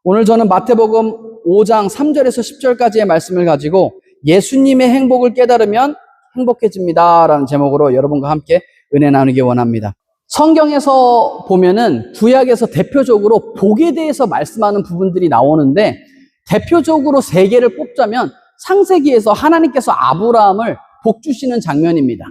오늘 저는 마태복음 5장 3절에서 10절까지의 말씀을 가지고 예수님의 행복을 깨달으면 행복해집니다 라는 제목으로 여러분과 함께 은혜 나누기 원합니다. 성경에서 보면은 구약에서 대표적으로 복에 대해서 말씀하는 부분들이 나오는데 대표적으로 세 개를 뽑자면 창세기에서 하나님께서 아브라함을 복 주시는 장면입니다.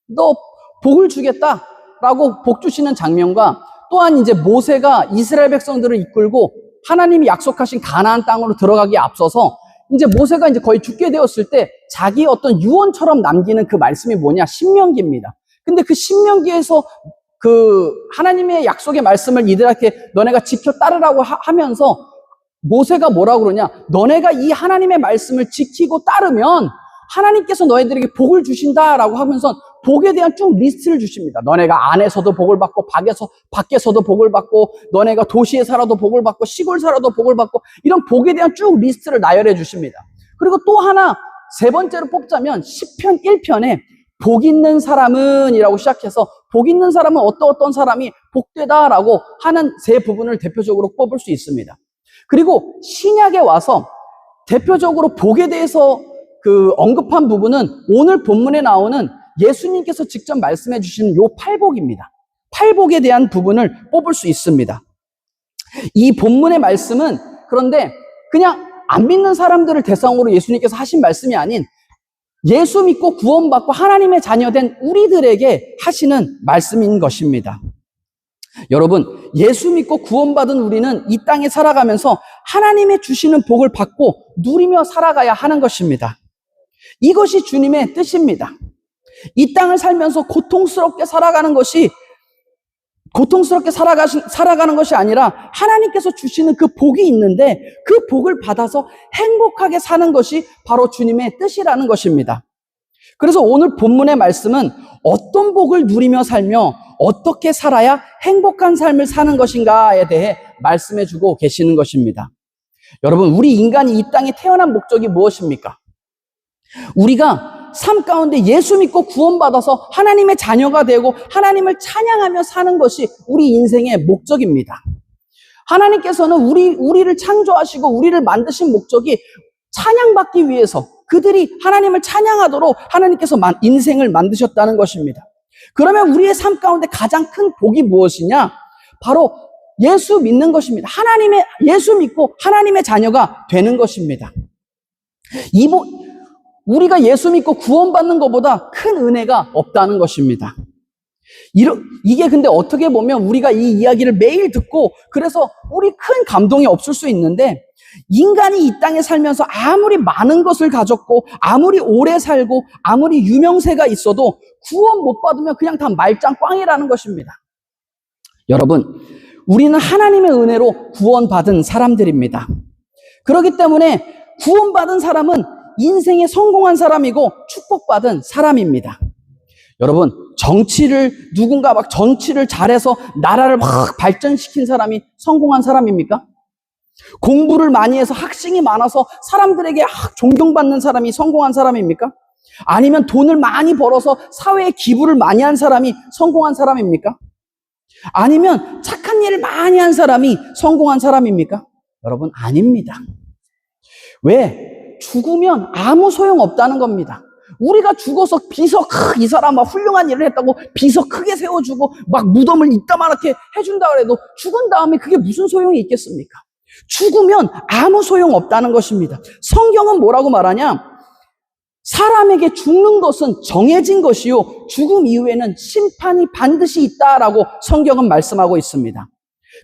너 복을 주겠다라고 복 주시는 장면과 또한 이제 모세가 이스라엘 백성들을 이끌고 하나님이 약속하신 가나안 땅으로 들어가기에 앞서서 이제 모세가 이제 거의 죽게 되었을 때 자기 어떤 유언처럼 남기는 그 말씀이 뭐냐? 신명기입니다. 근데 그 신명기에서 그 하나님의 약속의 말씀을 이들에게 너네가 지켜 따르라고 하면서 모세가 뭐라고 그러냐? 너네가 이 하나님의 말씀을 지키고 따르면 하나님께서 너희들에게 복을 주신다라고 하면서 복에 대한 쭉 리스트를 주십니다. 너네가 안에서도 복을 받고 밖에서도 복을 받고 너네가 도시에 살아도 복을 받고 시골 살아도 복을 받고 이런 복에 대한 쭉 리스트를 나열해 주십니다. 그리고 또 하나 세 번째로 뽑자면 시편 1편에 복 있는 사람은 이라고 시작해서 복 있는 사람은 어떤 사람이 복되다라고 하는 세 부분을 대표적으로 뽑을 수 있습니다. 그리고 신약에 와서 대표적으로 복에 대해서 그 언급한 부분은 오늘 본문에 나오는 예수님께서 직접 말씀해 주신 요 팔복입니다. 팔복에 대한 부분을 뽑을 수 있습니다. 이 본문의 말씀은 그런데 그냥 안 믿는 사람들을 대상으로 예수님께서 하신 말씀이 아닌 예수 믿고 구원받고 하나님의 자녀된 우리들에게 하시는 말씀인 것입니다. 여러분, 예수 믿고 구원받은 우리는 이 땅에 살아가면서 하나님의 주시는 복을 받고 누리며 살아가야 하는 것입니다. 이것이 주님의 뜻입니다. 이 땅을 살면서 고통스럽게 살아가는 것이 아니라 하나님께서 주시는 그 복이 있는데 그 복을 받아서 행복하게 사는 것이 바로 주님의 뜻이라는 것입니다. 그래서 오늘 본문의 말씀은 어떤 복을 누리며 살며 어떻게 살아야 행복한 삶을 사는 것인가에 대해 말씀해 주고 계시는 것입니다. 여러분, 우리 인간이 이 땅에 태어난 목적이 무엇입니까? 우리가 삶 가운데 예수 믿고 구원받아서 하나님의 자녀가 되고 하나님을 찬양하며 사는 것이 우리 인생의 목적입니다. 하나님께서는 우리를 창조하시고 우리를 만드신 목적이 찬양받기 위해서 그들이 하나님을 찬양하도록 하나님께서 인생을 만드셨다는 것입니다. 그러면 우리의 삶 가운데 가장 큰 복이 무엇이냐? 바로 예수 믿는 것입니다. 예수 믿고 하나님의 자녀가 되는 것입니다. 우리가 예수 믿고 구원받는 것보다 큰 은혜가 없다는 것입니다. 이게 근데 어떻게 보면 우리가 이 이야기를 매일 듣고 그래서 우리 큰 감동이 없을 수 있는데 인간이 이 땅에 살면서 아무리 많은 것을 가졌고 아무리 오래 살고 아무리 유명세가 있어도 구원 못 받으면 그냥 다 말짱 꽝이라는 것입니다. 여러분, 우리는 하나님의 은혜로 구원받은 사람들입니다. 그렇기 때문에 구원받은 사람은 인생에 성공한 사람이고 축복받은 사람입니다. 여러분, 누군가 막 정치를 잘해서 나라를 막 발전시킨 사람이 성공한 사람입니까? 공부를 많이 해서 학식이 많아서 사람들에게 존경받는 사람이 성공한 사람입니까? 아니면 돈을 많이 벌어서 사회에 기부를 많이 한 사람이 성공한 사람입니까? 아니면 착한 일을 많이 한 사람이 성공한 사람입니까? 여러분, 아닙니다. 왜? 죽으면 아무 소용 없다는 겁니다. 우리가 죽어서 비서 이 사람 막 훌륭한 일을 했다고 비서 크게 세워주고 막 무덤을 이따만하게 해준다 그래도 죽은 다음에 그게 무슨 소용이 있겠습니까? 죽으면 아무 소용 없다는 것입니다. 성경은 뭐라고 말하냐? 사람에게 죽는 것은 정해진 것이요 죽음 이후에는 심판이 반드시 있다라고 성경은 말씀하고 있습니다.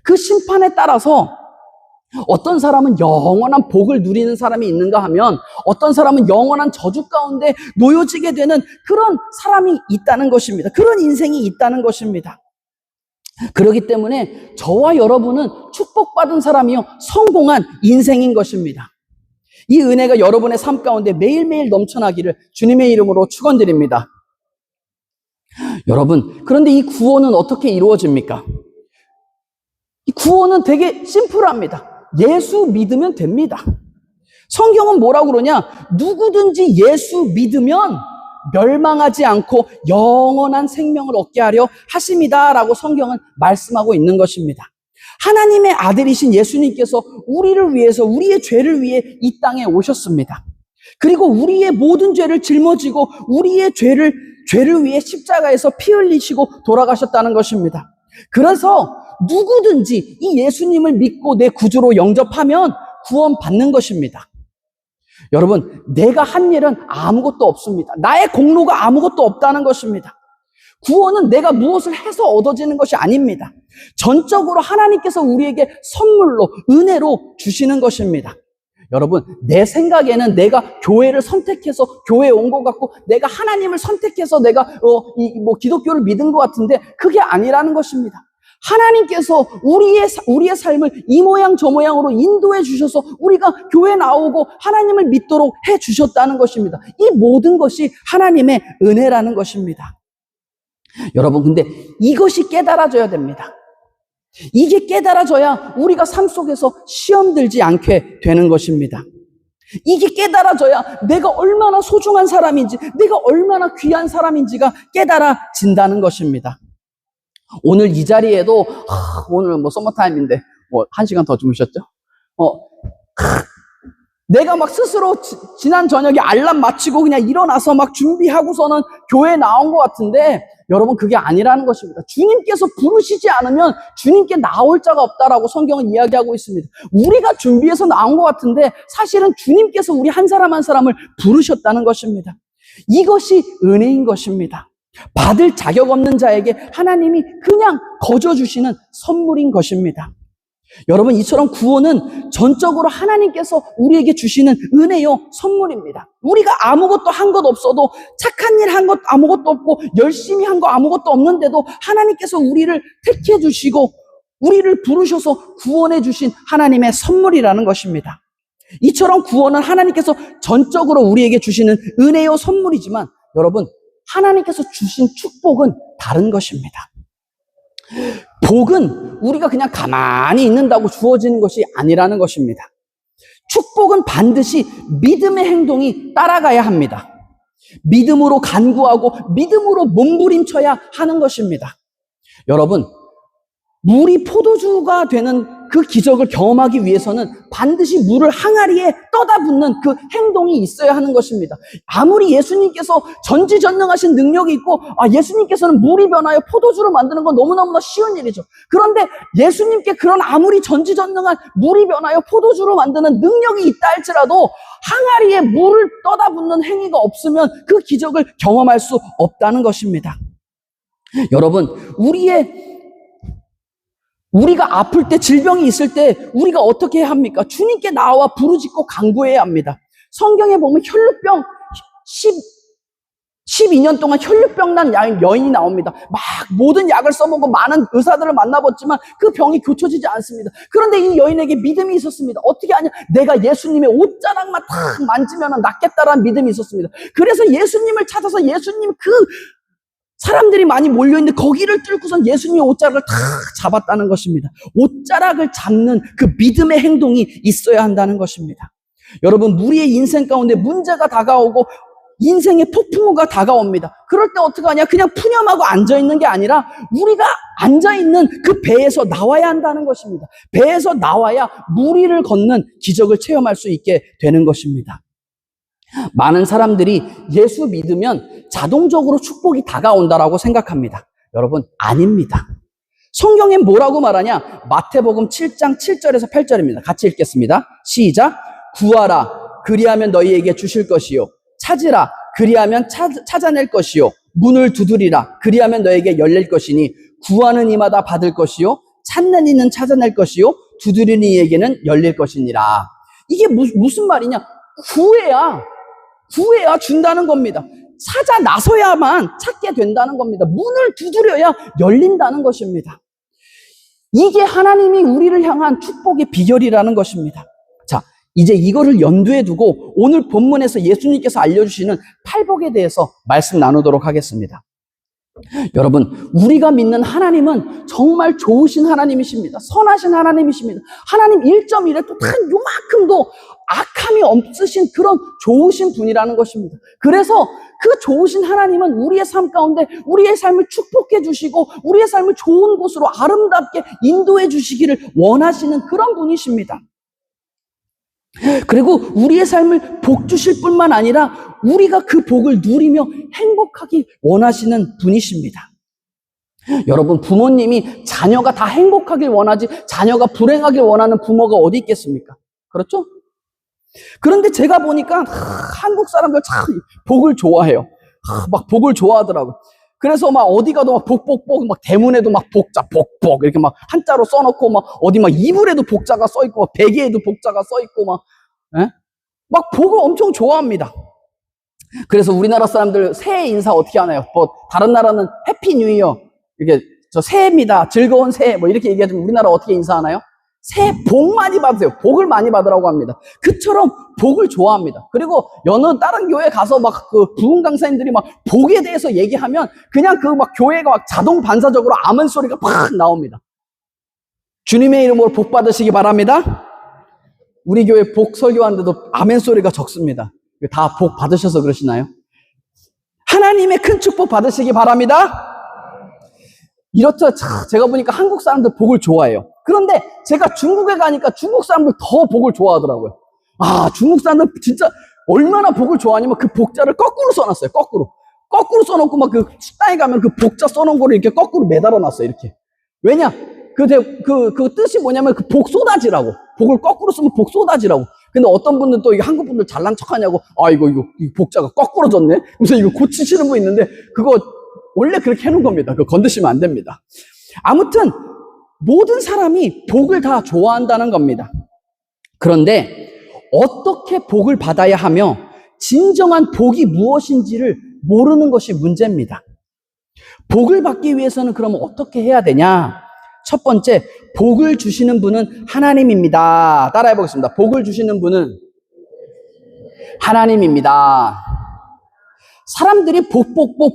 그 심판에 따라서 어떤 사람은 영원한 복을 누리는 사람이 있는가 하면 어떤 사람은 영원한 저주 가운데 놓여지게 되는 그런 사람이 있다는 것입니다. 그런 인생이 있다는 것입니다. 그렇기 때문에 저와 여러분은 축복받은 사람이요 성공한 인생인 것입니다. 이 은혜가 여러분의 삶 가운데 매일매일 넘쳐나기를 주님의 이름으로 축원드립니다. 여러분, 그런데 이 구원은 어떻게 이루어집니까? 이 구원은 되게 심플합니다. 예수 믿으면 됩니다. 성경은 뭐라고 그러냐? 누구든지 예수 믿으면 멸망하지 않고 영원한 생명을 얻게 하려 하심이다 라고 성경은 말씀하고 있는 것입니다. 하나님의 아들이신 예수님께서 우리를 위해서, 우리의 죄를 위해 이 땅에 오셨습니다. 그리고 우리의 모든 죄를 짊어지고 우리의 죄를 위해 십자가에서 피 흘리시고 돌아가셨다는 것입니다. 그래서 누구든지 이 예수님을 믿고 내 구주로 영접하면 구원받는 것입니다. 여러분, 내가 한 일은 아무것도 없습니다. 나의 공로가 아무것도 없다는 것입니다. 구원은 내가 무엇을 해서 얻어지는 것이 아닙니다. 전적으로 하나님께서 우리에게 선물로, 은혜로 주시는 것입니다. 여러분, 내 생각에는 내가 교회를 선택해서 교회에 온 것 같고, 내가 하나님을 선택해서 내가 기독교를 믿은 것 같은데, 그게 아니라는 것입니다. 하나님께서 우리의 삶을 이 모양 저 모양으로 인도해 주셔서 우리가 교회 나오고 하나님을 믿도록 해 주셨다는 것입니다. 이 모든 것이 하나님의 은혜라는 것입니다. 여러분, 근데 이것이 깨달아져야 됩니다. 이게 깨달아져야 우리가 삶 속에서 시험 들지 않게 되는 것입니다. 이게 깨달아져야 내가 얼마나 소중한 사람인지, 내가 얼마나 귀한 사람인지가 깨달아진다는 것입니다. 오늘 이 자리에도 오늘 서머타임인데 1시간 더 주무셨죠? 내가 막 스스로 지난 저녁에 알람 맞추고 그냥 일어나서 막 준비하고서는 교회에 나온 것 같은데, 여러분, 그게 아니라는 것입니다. 주님께서 부르시지 않으면 주님께 나올 자가 없다라고 성경은 이야기하고 있습니다. 우리가 준비해서 나온 것 같은데 사실은 주님께서 우리 한 사람 한 사람을 부르셨다는 것입니다. 이것이 은혜인 것입니다. 받을 자격 없는 자에게 하나님이 그냥 거저 주시는 선물인 것입니다. 여러분, 이처럼 구원은 전적으로 하나님께서 우리에게 주시는 은혜요 선물입니다. 우리가 아무것도 한 것 없어도, 착한 일 한 것 아무것도 없고, 열심히 한 거 아무것도 없는데도 하나님께서 우리를 택해 주시고 우리를 부르셔서 구원해 주신 하나님의 선물이라는 것입니다. 이처럼 구원은 하나님께서 전적으로 우리에게 주시는 은혜요 선물이지만, 여러분, 하나님께서 주신 축복은 다른 것입니다. 복은 우리가 그냥 가만히 있는다고 주어지는 것이 아니라는 것입니다. 축복은 반드시 믿음의 행동이 따라가야 합니다. 믿음으로 간구하고 믿음으로 몸부림쳐야 하는 것입니다. 여러분, 물이 포도주가 되는 그 기적을 경험하기 위해서는 반드시 물을 항아리에 떠다 붓는 그 행동이 있어야 하는 것입니다. 아무리 예수님께서 전지전능하신 능력이 있고, 예수님께서는 물이 변하여 포도주로 만드는 건 너무너무나 쉬운 일이죠. 그런데 예수님께 그런 아무리 전지전능한 물이 변하여 포도주로 만드는 능력이 있다 할지라도 항아리에 물을 떠다 붓는 행위가 없으면 그 기적을 경험할 수 없다는 것입니다. 여러분, 우리가 아플 때, 질병이 있을 때 우리가 어떻게 해야 합니까? 주님께 나와 부르짖고 간구해야 합니다. 성경에 보면 혈루병 12년 동안 혈루병 난 여인이 나옵니다. 막 모든 약을 써먹고 많은 의사들을 만나봤지만 그 병이 고쳐지지 않습니다. 그런데 이 여인에게 믿음이 있었습니다. 어떻게 하냐? 내가 예수님의 옷자락만 탁 만지면 낫겠다라는 믿음이 있었습니다. 그래서 예수님을 찾아서 예수님 사람들이 많이 몰려있는데 거기를 뚫고선 예수님의 옷자락을 탁 잡았다는 것입니다. 옷자락을 잡는 그 믿음의 행동이 있어야 한다는 것입니다. 여러분, 우리의 인생 가운데 문제가 다가오고 인생의 폭풍우가 다가옵니다. 그럴 때 어떻게 하냐? 그냥 푸념하고 앉아있는 게 아니라 우리가 앉아있는 그 배에서 나와야 한다는 것입니다. 배에서 나와야 무리를 걷는 기적을 체험할 수 있게 되는 것입니다. 많은 사람들이 예수 믿으면 자동적으로 축복이 다가온다라고 생각합니다. 여러분, 아닙니다. 성경엔 뭐라고 말하냐? 마태복음 7장 7절에서 8절입니다. 같이 읽겠습니다. 시작. 구하라, 그리하면 너희에게 주실 것이요. 찾으라, 그리하면 찾아낼 것이요. 문을 두드리라, 그리하면 너희에게 열릴 것이니 구하는 이마다 받을 것이요. 찾는 이는 찾아낼 것이요. 두드리는 이에게는 열릴 것이니라. 이게 무슨 말이냐? 구해야 준다는 겁니다. 찾아 나서야만 찾게 된다는 겁니다. 문을 두드려야 열린다는 것입니다. 이게 하나님이 우리를 향한 축복의 비결이라는 것입니다. 자, 이제 이거를 염두에 두고 오늘 본문에서 예수님께서 알려주시는 팔복에 대해서 말씀 나누도록 하겠습니다. 여러분, 우리가 믿는 하나님은 정말 좋으신 하나님이십니다. 선하신 하나님이십니다. 하나님 1.1에도 단 요만큼도 악함이 없으신 그런 좋으신 분이라는 것입니다. 그래서 그 좋으신 하나님은 우리의 삶 가운데 우리의 삶을 축복해 주시고 우리의 삶을 좋은 곳으로 아름답게 인도해 주시기를 원하시는 그런 분이십니다. 그리고 우리의 삶을 복 주실 뿐만 아니라 우리가 그 복을 누리며 행복하기 원하시는 분이십니다. 여러분, 부모님이 자녀가 다 행복하길 원하지 자녀가 불행하길 원하는 부모가 어디 있겠습니까? 그렇죠? 그런데 제가 보니까 한국 사람들 참 복을 좋아해요. 막 복을 좋아하더라고요. 그래서 막 어디 가도 막 복복복, 막 대문에도 막 복자, 복복 이렇게 막 한자로 써놓고 막 어디 막 이불에도 복자가 써있고 막 베개에도 복자가 써있고 막 복을 엄청 좋아합니다. 그래서 우리나라 사람들 새해 인사 어떻게 하나요? 뭐 다른 나라는 해피 뉴 이어 이렇게 저 새해입니다. 즐거운 새해 뭐 이렇게 얘기하지만 우리나라 어떻게 인사하나요? 새해 복 많이 받으세요. 복을 많이 받으라고 합니다. 그처럼 복을 좋아합니다. 그리고 여느 다른 교회 가서 막 그 부흥 강사님들이 막 복에 대해서 얘기하면 그냥 그 막 교회가 막 자동 반사적으로 아멘 소리가 팍 나옵니다. 주님의 이름으로 복 받으시기 바랍니다. 우리 교회 복 설교하는데도 아멘 소리가 적습니다. 다 복 받으셔서 그러시나요? 하나님의 큰 축복 받으시기 바랍니다. 이렇죠. 제가 보니까 한국 사람들 복을 좋아해요. 그런데 제가 중국에 가니까 중국 사람들 더 복을 좋아하더라고요. 아, 중국 사람들 진짜 얼마나 복을 좋아하냐면 그 복자를 거꾸로 써놨어요. 거꾸로 써놓고 막 그 식당에 가면 그 복자 써놓은 거를 이렇게 거꾸로 매달아 놨어요. 이렇게. 왜냐? 그 뜻이 뭐냐면 그 복 쏟아지라고. 복을 거꾸로 쓰면 복 쏟아지라고. 근데 어떤 분들 또 한국 분들 잘난 척 하냐고. 아, 이거 복자가 거꾸로 졌네? 그래서 이거 고치시는 분 있는데 그거 원래 그렇게 해놓은 겁니다. 그거 건드시면 안 됩니다. 아무튼 모든 사람이 복을 다 좋아한다는 겁니다. 그런데 어떻게 복을 받아야 하며 진정한 복이 무엇인지를 모르는 것이 문제입니다. 복을 받기 위해서는 그러면 어떻게 해야 되냐? 첫 번째, 복을 주시는 분은 하나님입니다. 따라해 보겠습니다. 복을 주시는 분은 하나님입니다. 사람들이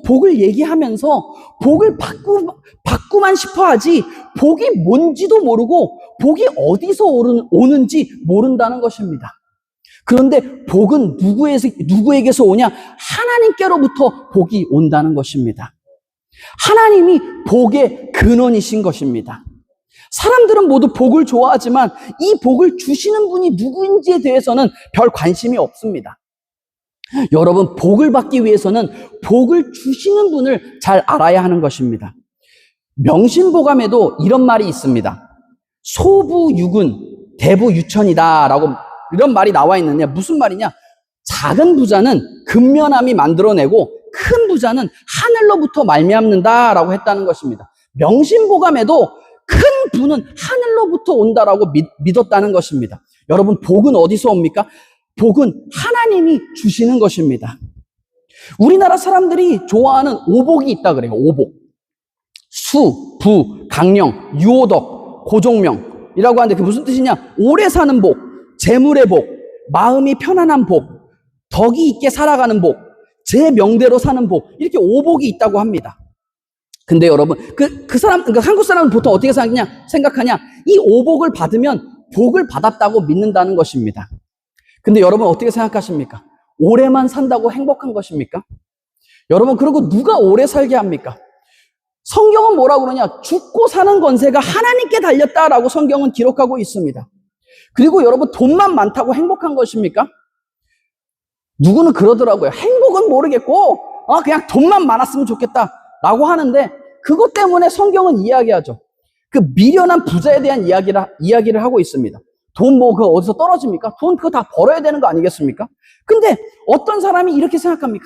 복을 얘기하면서 복을 받고만 싶어 하지 복이 뭔지도 모르고 복이 어디서 오는지 모른다는 것입니다. 그런데 복은 누구에게서 오냐? 하나님께로부터 복이 온다는 것입니다. 하나님이 복의 근원이신 것입니다. 사람들은 모두 복을 좋아하지만 이 복을 주시는 분이 누구인지에 대해서는 별 관심이 없습니다. 여러분, 복을 받기 위해서는 복을 주시는 분을 잘 알아야 하는 것입니다. 명심보감에도 이런 말이 있습니다. 소부유근, 대부유천이다 라고 이런 말이 나와 있느냐. 무슨 말이냐? 작은 부자는 근면함이 만들어내고 큰 부자는 하늘로부터 말미암는다 라고 했다는 것입니다. 명심보감에도 큰 부는 하늘로부터 온다라고 믿었다는 것입니다. 여러분, 복은 어디서 옵니까? 복은 하나님이 주시는 것입니다. 우리나라 사람들이 좋아하는 오복이 있다 그래요. 오복. 수, 부, 강령, 유오덕, 고종명이라고 하는데 그게 무슨 뜻이냐? 오래 사는 복, 재물의 복, 마음이 편안한 복, 덕이 있게 살아가는 복, 제 명대로 사는 복, 이렇게 오복이 있다고 합니다. 근데 여러분, 그러니까 한국 사람은 보통 어떻게 생각하냐? 이 오복을 받으면 복을 받았다고 믿는다는 것입니다. 근데 여러분 어떻게 생각하십니까? 오래만 산다고 행복한 것입니까? 여러분, 그리고 누가 오래 살게 합니까? 성경은 뭐라고 그러냐? 죽고 사는 권세가 하나님께 달렸다라고 성경은 기록하고 있습니다. 그리고 여러분, 돈만 많다고 행복한 것입니까? 누구는 그러더라고요. 행복은 모르겠고 그냥 돈만 많았으면 좋겠다라고 하는데 그것 때문에 성경은 이야기하죠. 그 미련한 부자에 대한 이야기를 하고 있습니다. 돈 그거 어디서 떨어집니까? 돈 그거 다 벌어야 되는 거 아니겠습니까? 근데 어떤 사람이 이렇게 생각합니까?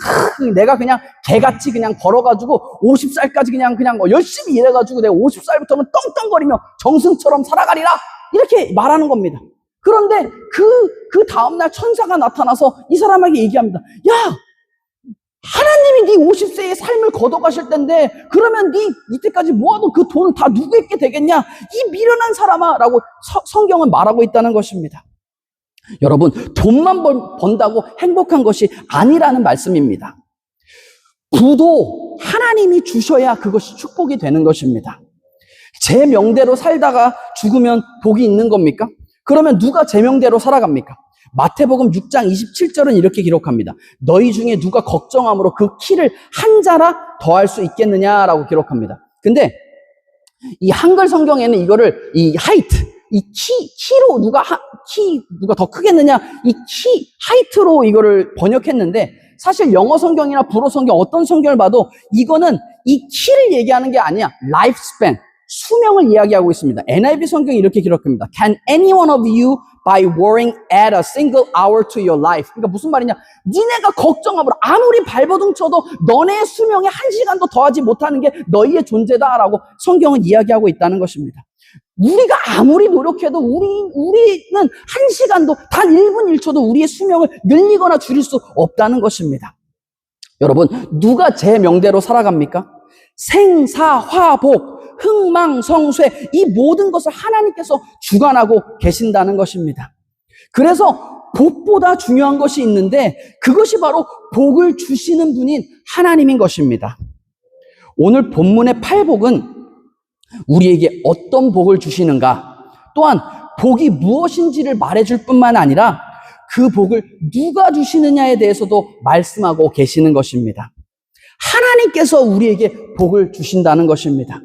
내가 그냥 개같이 그냥 벌어가지고 50살까지 그냥 뭐 열심히 일해가지고 내가 50살부터는 떵떵거리며 정승처럼 살아가리라 이렇게 말하는 겁니다. 그런데 그 다음날 천사가 나타나서 이 사람에게 얘기합니다. 야, 하나님이 네 50세의 삶을 걷어가실 텐데 그러면 네 이때까지 모아둔 그 돈을 다 누구에게 되겠냐? 이 미련한 사람아 라고 성경은 말하고 있다는 것입니다. 여러분, 돈만 번다고 행복한 것이 아니라는 말씀입니다. 부도 하나님이 주셔야 그것이 축복이 되는 것입니다. 제 명대로 살다가 죽으면 복이 있는 겁니까? 그러면 누가 제 명대로 살아갑니까? 마태복음 6장 27절은 이렇게 기록합니다. 너희 중에 누가 걱정함으로 그 키를 한 자라 더할 수 있겠느냐라고 기록합니다. 근데 이 한글 성경에는 이거를 이 height, 이 키로 누가 더 크겠느냐, 이 height로 이거를 번역했는데 사실 영어 성경이나 불어 성경 어떤 성경을 봐도 이거는 이 키를 얘기하는 게 아니야. lifespan, 수명을 이야기하고 있습니다. NIV 성경이 이렇게 기록합니다. Can any one of you by worrying add a single hour to your life? 그러니까 무슨 말이냐? 니네가 걱정함으로 아무리 발버둥 쳐도 너네의 수명에 한 시간도 더하지 못하는 게 너희의 존재다라고 성경은 이야기하고 있다는 것입니다. 우리가 아무리 노력해도 우리는 한 시간도 단 1분 1초도 우리의 수명을 늘리거나 줄일 수 없다는 것입니다. 여러분, 누가 제 명대로 살아갑니까? 생사화복, 흥망성쇠, 이 모든 것을 하나님께서 주관하고 계신다는 것입니다. 그래서 복보다 중요한 것이 있는데 그것이 바로 복을 주시는 분인 하나님인 것입니다. 오늘 본문의 팔복은 우리에게 어떤 복을 주시는가, 또한 복이 무엇인지를 말해줄 뿐만 아니라 그 복을 누가 주시느냐에 대해서도 말씀하고 계시는 것입니다. 하나님께서 우리에게 복을 주신다는 것입니다.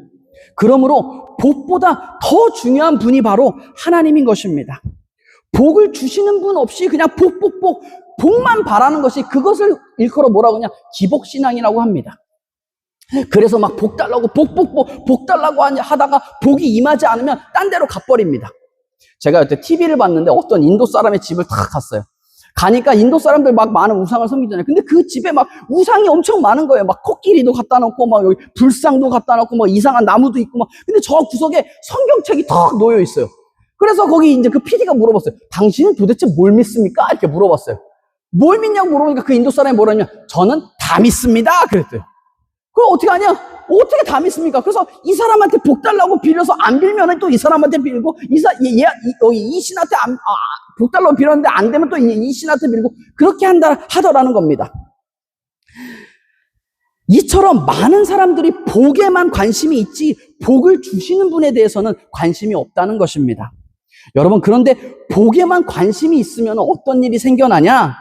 그러므로 복보다 더 중요한 분이 바로 하나님인 것입니다. 복을 주시는 분 없이 그냥 복만 바라는 것이, 그것을 일컬어 뭐라고 하냐, 기복신앙이라고 합니다. 그래서 막 복 달라고 복 달라고 하다가 복이 임하지 않으면 딴 데로 가버립니다. 제가 그때 TV를 봤는데 어떤 인도 사람의 집을 탁 갔어요. 가니까 인도 사람들 막 많은 우상을 섬기잖아요. 근데 그 집에 막 우상이 엄청 많은 거예요. 막 코끼리도 갖다 놓고, 막 여기 불상도 갖다 놓고, 막 이상한 나무도 있고, 막. 근데 저 구석에 성경책이 탁 놓여 있어요. 그래서 거기 이제 그 PD가 물어봤어요. 당신은 도대체 뭘 믿습니까? 이렇게 물어봤어요. 뭘 믿냐고 물어보니까 그 인도 사람이 뭐라냐? 저는 다 믿습니다. 그랬대요. 그럼 어떻게 하냐? 어떻게 다 믿습니까? 그래서 이 사람한테 복 달라고 빌려서 안 빌면은 또 이 사람한테 빌고, 이 신한테 복 달라고 빌었는데 안 되면 또 이 신한테 빌고, 그렇게 하더라는 겁니다. 이처럼 많은 사람들이 복에만 관심이 있지 복을 주시는 분에 대해서는 관심이 없다는 것입니다. 여러분, 그런데 복에만 관심이 있으면 어떤 일이 생겨나냐?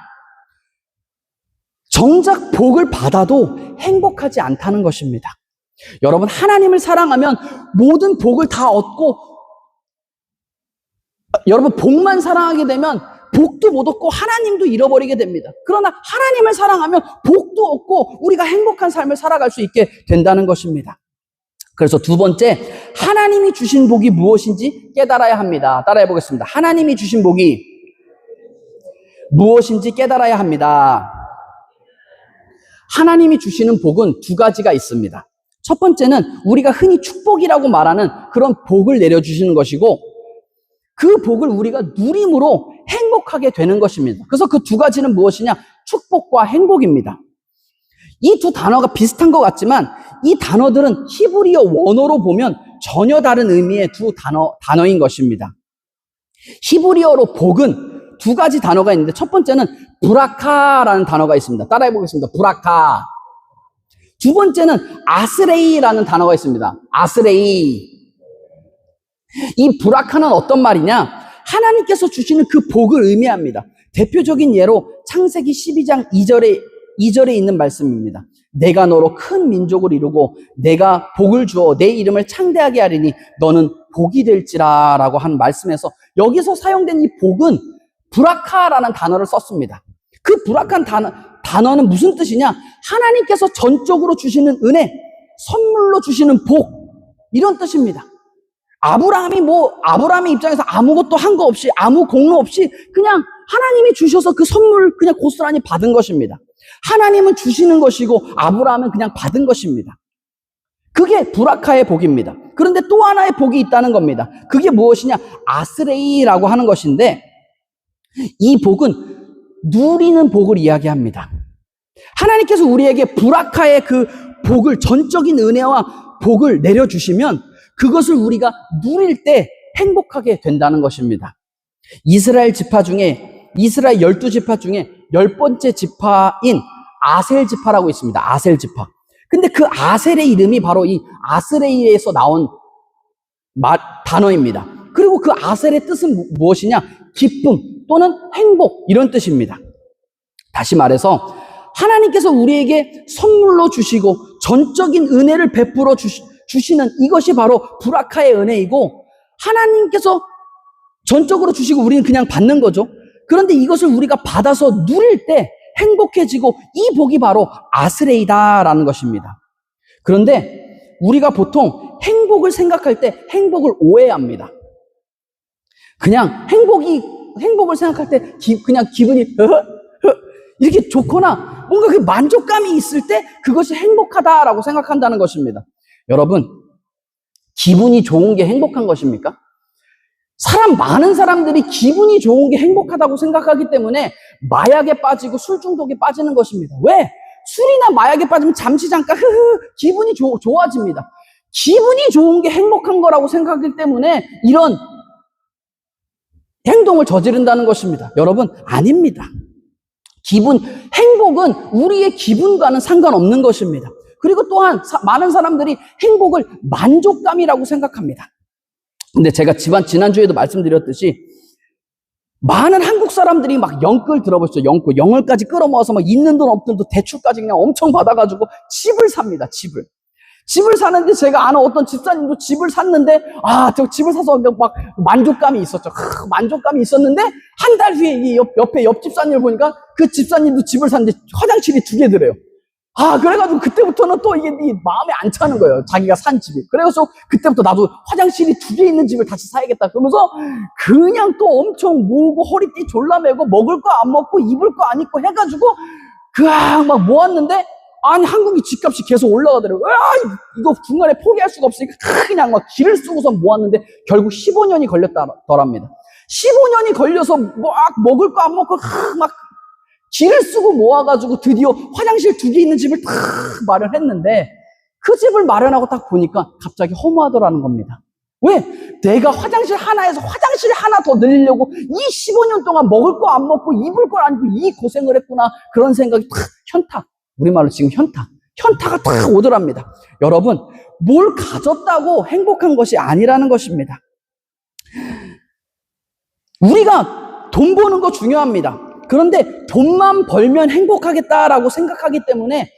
정작 복을 받아도 행복하지 않다는 것입니다. 여러분, 하나님을 사랑하면 모든 복을 다 얻고, 여러분, 복만 사랑하게 되면 복도 못 얻고 하나님도 잃어버리게 됩니다. 그러나 하나님을 사랑하면 복도 얻고 우리가 행복한 삶을 살아갈 수 있게 된다는 것입니다. 그래서 두 번째, 하나님이 주신 복이 무엇인지 깨달아야 합니다. 따라해 보겠습니다. 하나님이 주신 복이 무엇인지 깨달아야 합니다. 하나님이 주시는 복은 두 가지가 있습니다. 첫 번째는 우리가 흔히 축복이라고 말하는 그런 복을 내려주시는 것이고, 그 복을 우리가 누림으로 행복하게 되는 것입니다. 그래서 그 두 가지는 무엇이냐? 축복과 행복입니다. 이 두 단어가 비슷한 것 같지만 이 단어들은 히브리어 원어로 보면 전혀 다른 의미의 두 단어인 것입니다. 히브리어로 복은 두 가지 단어가 있는데, 첫 번째는 브라카라는 단어가 있습니다. 따라해 보겠습니다. 브라카. 두 번째는 아스레이라는 단어가 있습니다. 아스레이. 이 브라카는 어떤 말이냐? 하나님께서 주시는 그 복을 의미합니다. 대표적인 예로 창세기 12장 2절에 있는 말씀입니다. 내가 너로 큰 민족을 이루고 내가 복을 주어 내 이름을 창대하게 하리니 너는 복이 될지라 라고 한 말씀에서, 여기서 사용된 이 복은 브라카라는 단어를 썼습니다. 그 브라카는 단어는 무슨 뜻이냐? 하나님께서 전적으로 주시는 은혜, 선물로 주시는 복, 이런 뜻입니다. 아브라함의 입장에서 아무것도 한 거 없이, 아무 공로 없이 그냥 하나님이 주셔서 그 선물 그냥 고스란히 받은 것입니다. 하나님은 주시는 것이고 아브라함은 그냥 받은 것입니다. 그게 브라카의 복입니다. 그런데 또 하나의 복이 있다는 겁니다. 그게 무엇이냐? 아스레이라고 하는 것인데, 이 복은 누리는 복을 이야기합니다. 하나님께서 우리에게 브라카의 그 복을, 전적인 은혜와 복을 내려주시면 그것을 우리가 누릴 때 행복하게 된다는 것입니다. 이스라엘 12지파 중에 10번째 지파인 아셀 지파라고 있습니다. 아셀 지파. 근데 그 아셀의 이름이 바로 이 아스레이에서 나온 단어입니다. 그리고 그 아셀의 뜻은 무엇이냐? 기쁨 또는 행복, 이런 뜻입니다. 다시 말해서 하나님께서 우리에게 선물로 주시고 전적인 은혜를 베풀어 주시는 이것이 바로 브라카의 은혜이고, 하나님께서 전적으로 주시고 우리는 그냥 받는 거죠. 그런데 이것을 우리가 받아서 누릴 때 행복해지고, 이 복이 바로 아스레이다라는 것입니다. 그런데 우리가 보통 행복을 생각할 때 행복을 오해합니다. 그냥 행복을 생각할 때 그냥 기분이 이렇게 좋거나 뭔가 그 만족감이 있을 때 그것이 행복하다라고 생각한다는 것입니다. 여러분, 기분이 좋은 게 행복한 것입니까? 많은 사람들이 기분이 좋은 게 행복하다고 생각하기 때문에 마약에 빠지고 술 중독에 빠지는 것입니다. 왜? 술이나 마약에 빠지면 잠시 잠깐 기분이 좋아집니다. 기분이 좋은 게 행복한 거라고 생각하기 때문에 이런 행동을 저지른다는 것입니다. 여러분, 아닙니다. 행복은 우리의 기분과는 상관없는 것입니다. 그리고 또한 많은 사람들이 행복을 만족감이라고 생각합니다. 근데 제가 지난주에도 말씀드렸듯이 많은 한국 사람들이 막 영끌 들어보시죠. 영을까지 끌어모아서 막 있는 돈 없는 돈 대출까지 그냥 엄청 받아가지고 집을 삽니다. 집을 사는데, 제가 아는 어떤 집사님도 집을 샀는데, 저 집을 사서 막 만족감이 있었죠. 만족감이 있었는데, 한 달 후에 이 옆에 옆 집사님을 보니까 그 집사님도 집을 샀는데 화장실이 2개더래요. 그래가지고 그때부터는 또 이게 마음에 안 차는 거예요. 자기가 산 집이. 그래서 그때부터 나도 화장실이 2개 있는 집을 다시 사야겠다. 그러면서 그냥 또 엄청 모으고 허리띠 졸라매고 먹을 거 안 먹고 입을 거 안 입고 해가지고 그냥 막 모았는데, 한국이 집값이 계속 올라가더라고요. 이거 중간에 포기할 수가 없으니까 그냥 막 길을 쓰고서 모았는데 결국 15년이 걸렸더랍니다. 15년이 걸려서 막 먹을 거 안 먹고 막 길을 쓰고 모아가지고 드디어 화장실 2개 있는 집을 딱 마련했는데, 그 집을 마련하고 딱 보니까 갑자기 허무하더라는 겁니다. 왜? 내가 화장실 하나에서 화장실 하나 더 늘리려고 이 15년 동안 먹을 거 안 먹고 입을 거 안 입고 이 고생을 했구나, 그런 생각이 탁 현타. 우리말로 지금 현타가 탁 오더랍니다. 여러분, 뭘 가졌다고 행복한 것이 아니라는 것입니다. 우리가 돈 버는 거 중요합니다. 그런데 돈만 벌면 행복하겠다라고 생각하기 때문에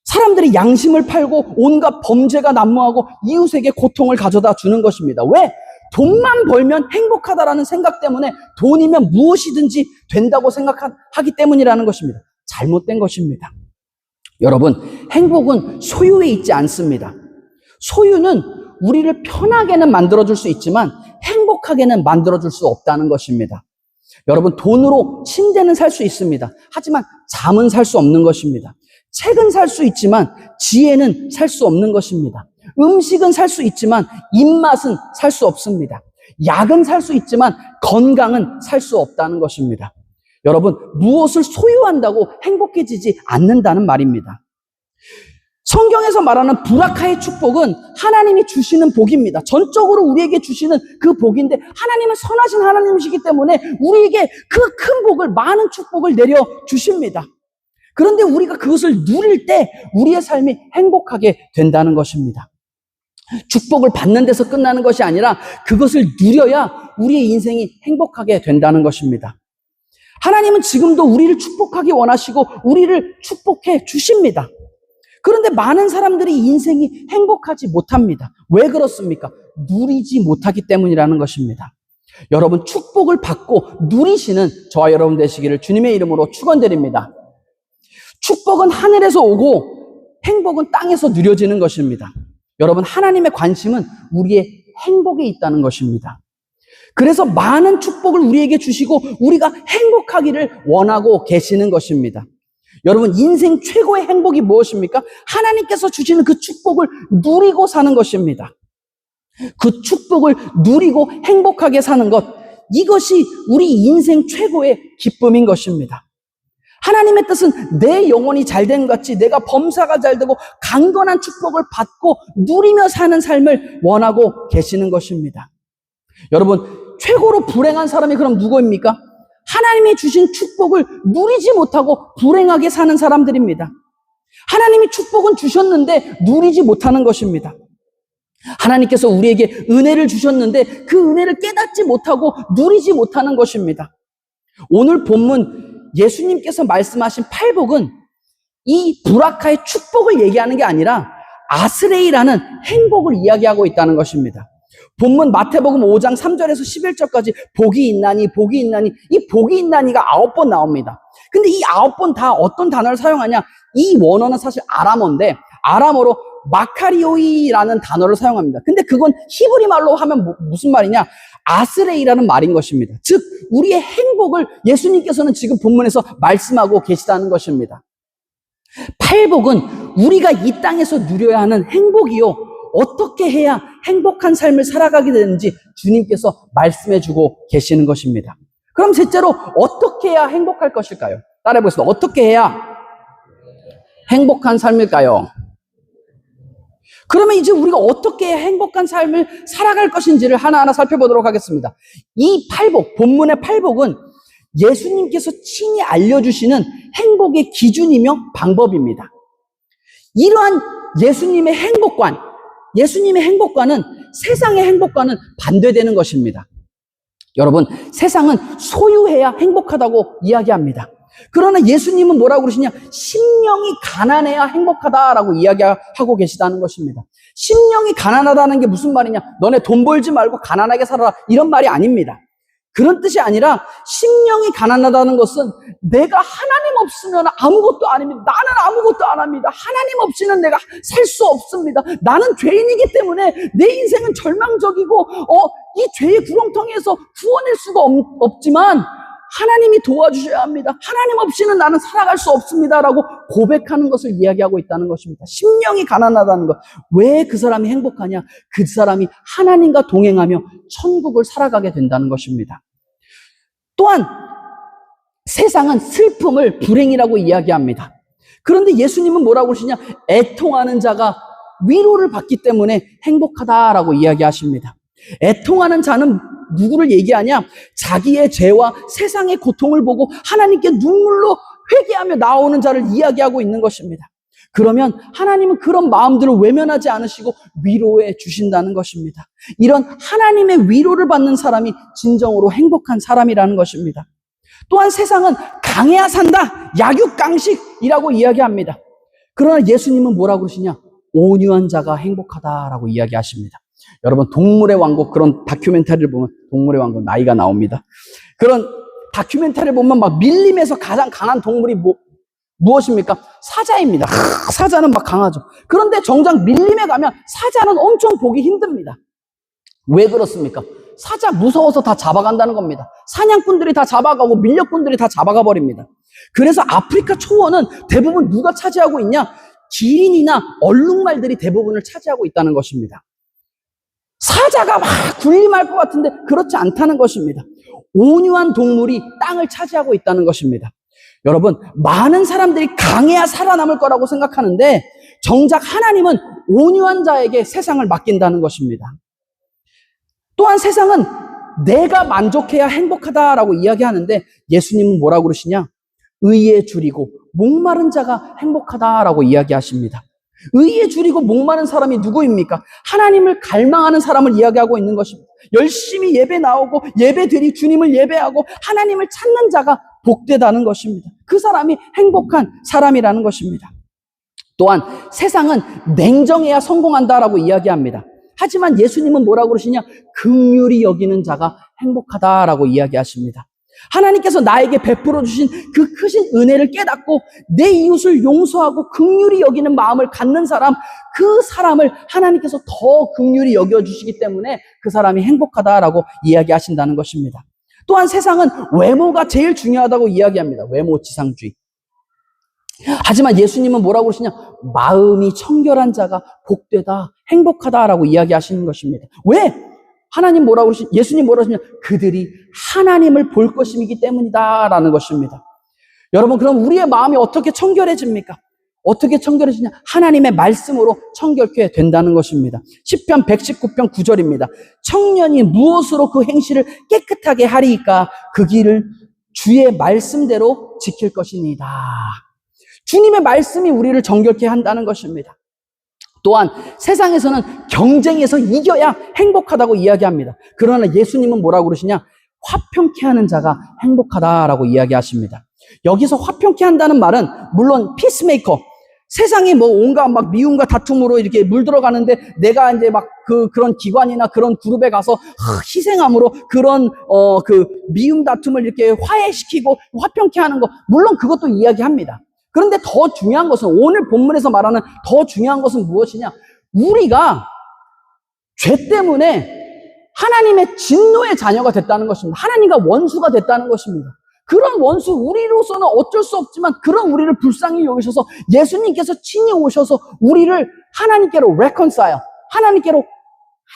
사람들이 양심을 팔고 온갖 범죄가 난무하고 이웃에게 고통을 가져다 주는 것입니다. 왜? 돈만 벌면 행복하다라는 생각 때문에 돈이면 무엇이든지 된다고 생각하기 때문이라는 것입니다. 잘못된 것입니다. 여러분, 행복은 소유에 있지 않습니다. 소유는 우리를 편하게는 만들어줄 수 있지만 행복하게는 만들어줄 수 없다는 것입니다. 여러분, 돈으로 침대는 살 수 있습니다. 하지만 잠은 살 수 없는 것입니다. 책은 살 수 있지만 지혜는 살 수 없는 것입니다. 음식은 살 수 있지만 입맛은 살 수 없습니다. 약은 살 수 있지만 건강은 살 수 없다는 것입니다. 여러분, 무엇을 소유한다고 행복해지지 않는다는 말입니다. 성경에서 말하는 브라카의 축복은 하나님이 주시는 복입니다. 전적으로 우리에게 주시는 그 복인데, 하나님은 선하신 하나님이시기 때문에 우리에게 그 큰 복을, 많은 축복을 내려 주십니다. 그런데 우리가 그것을 누릴 때 우리의 삶이 행복하게 된다는 것입니다. 축복을 받는 데서 끝나는 것이 아니라 그것을 누려야 우리의 인생이 행복하게 된다는 것입니다. 하나님은 지금도 우리를 축복하기 원하시고 우리를 축복해 주십니다. 그런데 많은 사람들이 인생이 행복하지 못합니다. 왜 그렇습니까? 누리지 못하기 때문이라는 것입니다. 여러분, 축복을 받고 누리시는 저와 여러분 되시기를 주님의 이름으로 축원드립니다. 축복은 하늘에서 오고 행복은 땅에서 누려지는 것입니다. 여러분, 하나님의 관심은 우리의 행복에 있다는 것입니다. 그래서 많은 축복을 우리에게 주시고 우리가 행복하기를 원하고 계시는 것입니다. 여러분, 인생 최고의 행복이 무엇입니까? 하나님께서 주시는 그 축복을 누리고 사는 것입니다. 그 축복을 누리고 행복하게 사는 것, 이것이 우리 인생 최고의 기쁨인 것입니다. 하나님의 뜻은 내 영혼이 잘된 것 같이 내가 범사가 잘되고 강건한 축복을 받고 누리며 사는 삶을 원하고 계시는 것입니다. 여러분, 최고로 불행한 사람이 그럼 누구입니까? 하나님이 주신 축복을 누리지 못하고 불행하게 사는 사람들입니다. 하나님이 축복은 주셨는데 누리지 못하는 것입니다. 하나님께서 우리에게 은혜를 주셨는데 그 은혜를 깨닫지 못하고 누리지 못하는 것입니다. 오늘 본문 예수님께서 말씀하신 팔복은 이 브라카의 축복을 얘기하는 게 아니라 아스레이라는 행복을 이야기하고 있다는 것입니다. 본문 마태복음 5장 3절에서 11절까지 복이 있나니 복이 있나니, 이 복이 있나니가 9번 나옵니다. 근데 이 9번 다 어떤 단어를 사용하냐? 이 원어는 사실 아람어인데 아람어로 마카리오이라는 단어를 사용합니다. 근데 그건 히브리 말로 하면 무슨 말이냐? 아스레이라는 말인 것입니다. 즉 우리의 행복을 예수님께서는 지금 본문에서 말씀하고 계시다는 것입니다. 팔복은 우리가 이 땅에서 누려야 하는 행복이요, 어떻게 해야 행복한 삶을 살아가게 되는지 주님께서 말씀해주고 계시는 것입니다. 그럼 셋째로 어떻게 해야 행복할 것일까요? 따라해보겠습니다. 어떻게 해야 행복한 삶일까요? 그러면 이제 우리가 어떻게 해야 행복한 삶을 살아갈 것인지를 하나하나 살펴보도록 하겠습니다. 이 팔복, 본문의 팔복은 예수님께서 친히 알려주시는 행복의 기준이며 방법입니다. 이러한 예수님의 행복과는 세상의 행복과는 반대되는 것입니다. 여러분, 세상은 소유해야 행복하다고 이야기합니다. 그러나 예수님은 뭐라고 그러시냐? 심령이 가난해야 행복하다라고 이야기하고 계시다는 것입니다. 심령이 가난하다는 게 무슨 말이냐? 너네 돈 벌지 말고 가난하게 살아라, 이런 말이 아닙니다. 그런 뜻이 아니라 심령이 가난하다는 것은 내가 하나님 없으면 아무것도 아닙니다. 나는 아무것도 안 합니다. 하나님 없이는 내가 살 수 없습니다. 나는 죄인이기 때문에 내 인생은 절망적이고 이 죄의 구렁텅이에서 구원할 수가 없지만 하나님이 도와주셔야 합니다. 하나님 없이는 나는 살아갈 수 없습니다라고 고백하는 것을 이야기하고 있다는 것입니다. 심령이 가난하다는 것. 왜 그 사람이 행복하냐? 그 사람이 하나님과 동행하며 천국을 살아가게 된다는 것입니다. 또한 세상은 슬픔을 불행이라고 이야기합니다. 그런데 예수님은 뭐라고 그러시냐? 애통하는 자가 위로를 받기 때문에 행복하다라고 이야기하십니다. 애통하는 자는 누구를 얘기하냐? 자기의 죄와 세상의 고통을 보고 하나님께 눈물로 회개하며 나오는 자를 이야기하고 있는 것입니다. 그러면 하나님은 그런 마음들을 외면하지 않으시고 위로해 주신다는 것입니다. 이런 하나님의 위로를 받는 사람이 진정으로 행복한 사람이라는 것입니다. 또한 세상은 강해야 산다, 약육강식이라고 이야기합니다. 그러나 예수님은 뭐라고 그러시냐? 온유한 자가 행복하다라고 이야기하십니다. 여러분, 동물의 왕국, 그런 다큐멘터리를 보면 동물의 왕국 나이가 나옵니다. 그런 다큐멘터리를 보면 막 밀림에서 가장 강한 동물이 무엇입니까? 사자입니다. 사자는 막 강하죠. 그런데 정작 밀림에 가면 사자는 엄청 보기 힘듭니다. 왜 그렇습니까? 사자 무서워서 다 잡아간다는 겁니다. 사냥꾼들이 다 잡아가고 밀렵꾼들이 다 잡아가 버립니다. 그래서 아프리카 초원은 대부분 누가 차지하고 있냐? 기린이나 얼룩말들이 대부분을 차지하고 있다는 것입니다. 사자가 막 군림할 것 같은데 그렇지 않다는 것입니다. 온유한 동물이 땅을 차지하고 있다는 것입니다. 여러분, 많은 사람들이 강해야 살아남을 거라고 생각하는데 정작 하나님은 온유한 자에게 세상을 맡긴다는 것입니다. 또한 세상은 내가 만족해야 행복하다라고 이야기하는데 예수님은 뭐라고 그러시냐? 의에 줄이고 목마른 자가 행복하다라고 이야기하십니다. 의에 줄이고 목마른 사람이 누구입니까? 하나님을 갈망하는 사람을 이야기하고 있는 것입니다. 열심히 예배 나오고 예배드리 주님을 예배하고 하나님을 찾는 자가 복되다는 것입니다. 그 사람이 행복한 사람이라는 것입니다. 또한 세상은 냉정해야 성공한다라고 이야기합니다. 하지만 예수님은 뭐라고 그러시냐? 긍휼히 여기는 자가 행복하다라고 이야기하십니다. 하나님께서 나에게 베풀어 주신 그 크신 은혜를 깨닫고 내 이웃을 용서하고 긍휼히 여기는 마음을 갖는 사람, 그 사람을 하나님께서 더 긍휼히 여겨주시기 때문에 그 사람이 행복하다라고 이야기하신다는 것입니다. 또한 세상은 외모가 제일 중요하다고 이야기합니다. 외모지상주의. 하지만 예수님은 뭐라고 그러시냐? 마음이 청결한 자가 복되다, 행복하다라고 이야기하시는 것입니다. 왜? 하나님 뭐라고 그러시냐? 예수님 뭐라고 그러시냐? 그들이 하나님을 볼 것임이기 때문이다라는 것입니다. 여러분, 그럼 우리의 마음이 어떻게 청결해집니까? 어떻게 청결해지냐? 하나님의 말씀으로 청결케 된다는 것입니다. 시편 119편 9절입니다. 청년이 무엇으로 그 행실을 깨끗하게 하리이까? 그 길을 주의 말씀대로 지킬 것이니이다. 주님의 말씀이 우리를 정결케 한다는 것입니다. 또한 세상에서는 경쟁에서 이겨야 행복하다고 이야기합니다. 그러나 예수님은 뭐라고 그러시냐? 화평케 하는 자가 행복하다라고 이야기하십니다. 여기서 화평케 한다는 말은 물론 피스메이커, 세상이 뭐 온갖 막 미움과 다툼으로 이렇게 물들어가는데 내가 이제 막 그런 기관이나 그런 그룹에 가서 희생함으로 그런 미움 다툼을 이렇게 화해시키고 화평케 하는 거, 물론 그것도 이야기합니다. 그런데 더 중요한 것은, 오늘 본문에서 말하는 더 중요한 것은 무엇이냐? 우리가 죄 때문에 하나님의 진노의 자녀가 됐다는 것입니다. 하나님과 원수가 됐다는 것입니다. 그런 원수, 우리로서는 어쩔 수 없지만 그런 우리를 불쌍히 여기셔서 예수님께서 친히 오셔서 우리를 하나님께로 reconcile, 하나님께로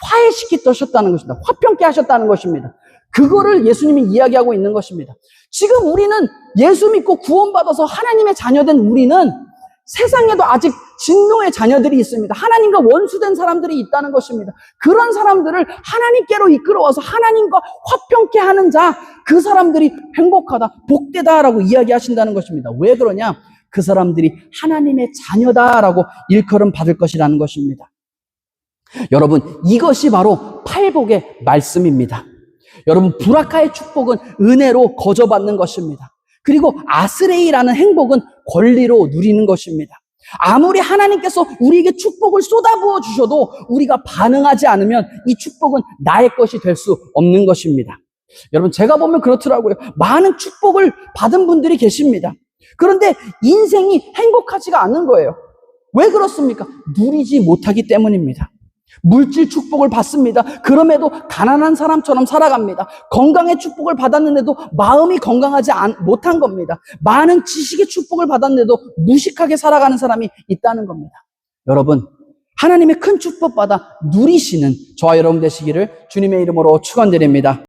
화해시키셨다는 것입니다. 화평케 하셨다는 것입니다. 그거를 예수님이 이야기하고 있는 것입니다. 지금 우리는 예수 믿고 구원받아서 하나님의 자녀된 우리는 세상에도 아직 진노의 자녀들이 있습니다. 하나님과 원수된 사람들이 있다는 것입니다. 그런 사람들을 하나님께로 이끌어와서 하나님과 화평케 하는 자, 그 사람들이 행복하다, 복되다라고 이야기하신다는 것입니다. 왜 그러냐? 그 사람들이 하나님의 자녀다라고 일컬음 받을 것이라는 것입니다. 여러분, 이것이 바로 팔복의 말씀입니다. 여러분, 브라카의 축복은 은혜로 거저받는 것입니다. 그리고 아스레이라는 행복은 권리로 누리는 것입니다. 아무리 하나님께서 우리에게 축복을 쏟아부어 주셔도 우리가 반응하지 않으면 이 축복은 나의 것이 될 수 없는 것입니다. 여러분, 제가 보면 그렇더라고요. 많은 축복을 받은 분들이 계십니다. 그런데 인생이 행복하지가 않은 거예요. 왜 그렇습니까? 누리지 못하기 때문입니다. 물질 축복을 받습니다. 그럼에도 가난한 사람처럼 살아갑니다. 건강의 축복을 받았는데도 마음이 건강하지 못한 겁니다. 많은 지식의 축복을 받았는데도 무식하게 살아가는 사람이 있다는 겁니다. 여러분, 하나님의 큰 축복 받아 누리시는 저와 여러분 되시기를 주님의 이름으로 축원드립니다.